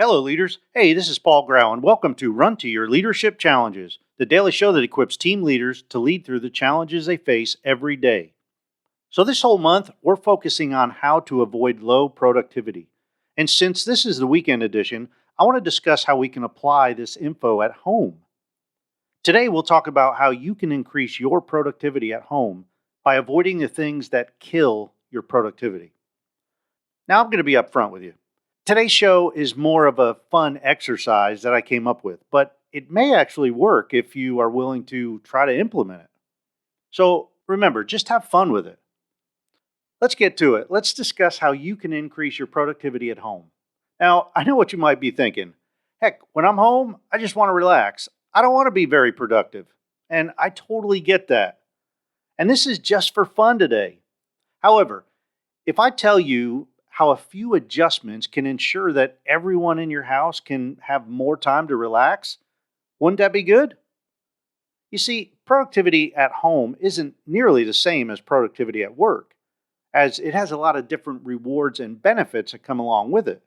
Hello, leaders. Hey, this is Paul Grau, and welcome to Run to Your Leadership Challenges, the daily show that equips team leaders to lead through the challenges they face every day. So, this whole month, we're focusing on how to avoid low productivity. And since this is the weekend edition, I want to discuss how we can apply this info at home. Today, we'll talk about how you can increase your productivity at home by avoiding the things that kill your productivity. Now, I'm going to be upfront with you. Today's show is more of a fun exercise that I came up with, but it may actually work if you are willing to try to implement it. So remember, just have fun with it. Let's get to it. Let's discuss how you can increase your productivity at home. Now, I know what you might be thinking. Heck, when I'm home, I just want to relax. I don't want to be very productive. And I totally get that. And this is just for fun today. However, if I tell you how a few adjustments can ensure that everyone in your house can have more time to relax, wouldn't that be good? You see, productivity at home isn't nearly the same as productivity at work, as it has a lot of different rewards and benefits that come along with it.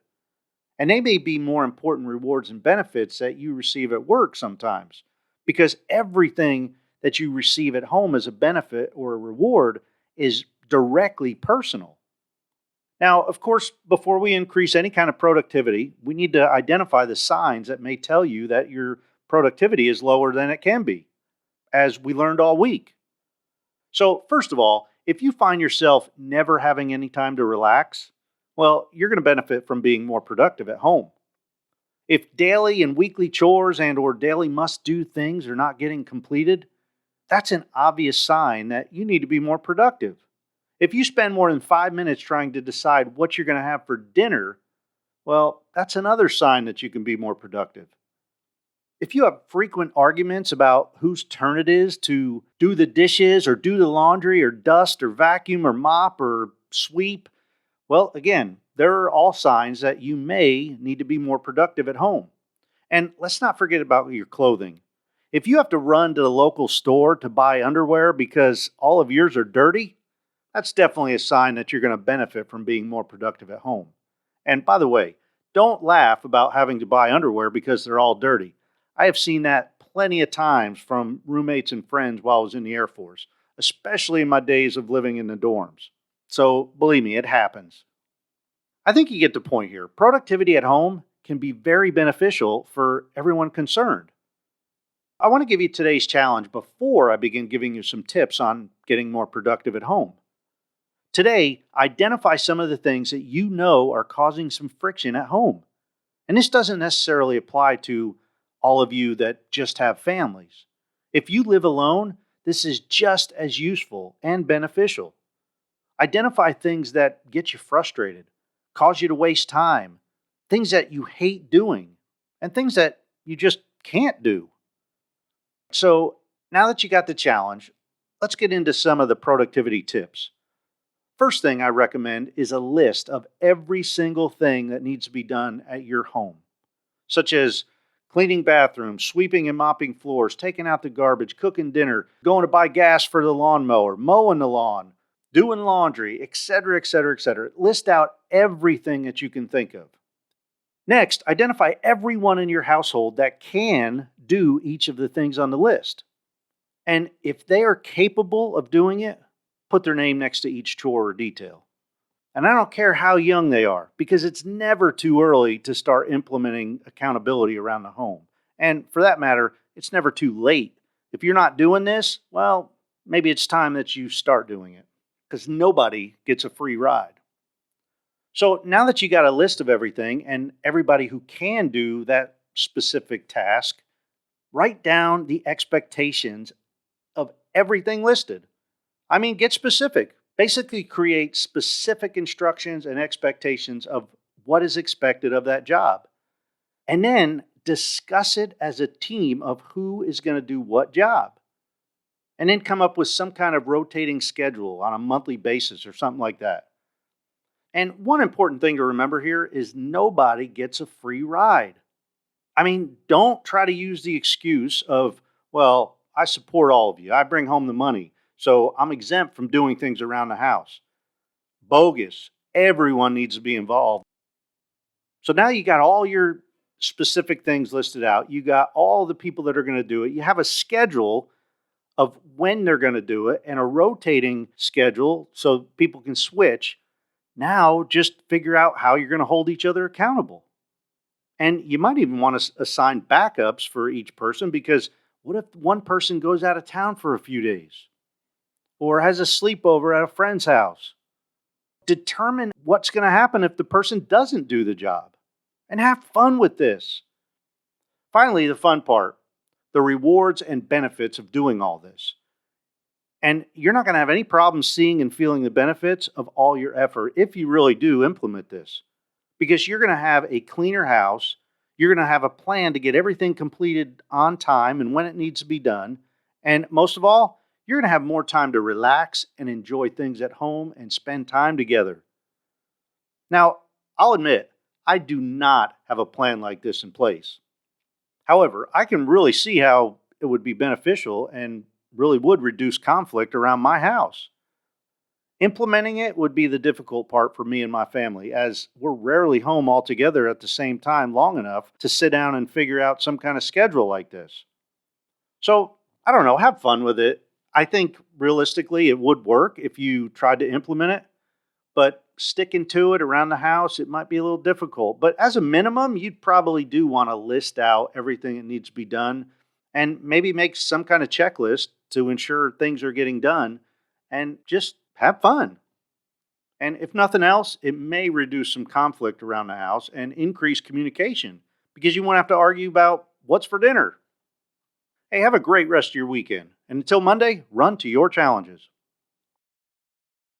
And they may be more important rewards and benefits that you receive at work sometimes, because everything that you receive at home as a benefit or a reward is directly personal. Now, of course, before we increase any kind of productivity, we need to identify the signs that may tell you that your productivity is lower than it can be, as we learned all week. So, first of all, if you find yourself never having any time to relax, well, you're going to benefit from being more productive at home. If daily and weekly chores and or daily must-do things are not getting completed, that's an obvious sign that you need to be more productive. If you spend more than 5 minutes trying to decide what you're going to have for dinner, well, that's another sign that you can be more productive. If you have frequent arguments about whose turn it is to do the dishes or do the laundry or dust or vacuum or mop or sweep, well, again, there are all signs that you may need to be more productive at home. And let's not forget about your clothing. If you have to run to the local store to buy underwear because all of yours are dirty, that's definitely a sign that you're going to benefit from being more productive at home. And by the way, don't laugh about having to buy underwear because they're all dirty. I have seen that plenty of times from roommates and friends while I was in the Air Force, especially in my days of living in the dorms. So believe me, it happens. I think you get the point here. Productivity at home can be very beneficial for everyone concerned. I want to give you today's challenge before I begin giving you some tips on getting more productive at home. Today, identify some of the things that you know are causing some friction at home. And this doesn't necessarily apply to all of you that just have families. If you live alone, this is just as useful and beneficial. Identify things that get you frustrated, cause you to waste time, things that you hate doing, and things that you just can't do. So now that you got the challenge, let's get into some of the productivity tips. First thing I recommend is a list of every single thing that needs to be done at your home, such as cleaning bathrooms, sweeping and mopping floors, taking out the garbage, cooking dinner, going to buy gas for the lawnmower, mowing the lawn, doing laundry, etc., etc., etc. List out everything that you can think of. Next, identify everyone in your household that can do each of the things on the list. And if they are capable of doing it, put their name next to each chore or detail. And I don't care how young they are, because it's never too early to start implementing accountability around the home. And for that matter, it's never too late. If you're not doing this, well, maybe it's time that you start doing it, because nobody gets a free ride. So now that you got a list of everything and everybody who can do that specific task, write down the expectations of everything listed. I mean, get specific. Basically, create specific instructions and expectations of what is expected of that job. And then discuss it as a team of who is going to do what job. And then come up with some kind of rotating schedule on a monthly basis or something like that. And one important thing to remember here is nobody gets a free ride. I mean, don't try to use the excuse of, well, I support all of you. I bring home the money, so I'm exempt from doing things around the house. Bogus. Everyone needs to be involved. So now you got all your specific things listed out. You got all the people that are going to do it. You have a schedule of when they're going to do it and a rotating schedule so people can switch. Now just figure out how you're going to hold each other accountable. And you might even want to assign backups for each person, because what if one person goes out of town for a few days or has a sleepover at a friend's house? Determine what's going to happen if the person doesn't do the job and have fun with this. Finally, the fun part, the rewards and benefits of doing all this. And you're not going to have any problem seeing and feeling the benefits of all your effort if you really do implement this, because you're going to have a cleaner house. You're going to have a plan to get everything completed on time and when it needs to be done. And most of all, you're going to have more time to relax and enjoy things at home and spend time together. Now, I'll admit, I do not have a plan like this in place. However, I can really see how it would be beneficial and really would reduce conflict around my house. Implementing it would be the difficult part for me and my family, as we're rarely home all together at the same time long enough to sit down and figure out some kind of schedule like this. So, I don't know, have fun with it. I think realistically it would work if you tried to implement it, but sticking to it around the house, it might be a little difficult. But as a minimum, you'd probably do want to list out everything that needs to be done and maybe make some kind of checklist to ensure things are getting done, and just have fun. And if nothing else, it may reduce some conflict around the house and increase communication, because you won't have to argue about what's for dinner. Hey, have a great rest of your weekend. And until Monday, run to your challenges.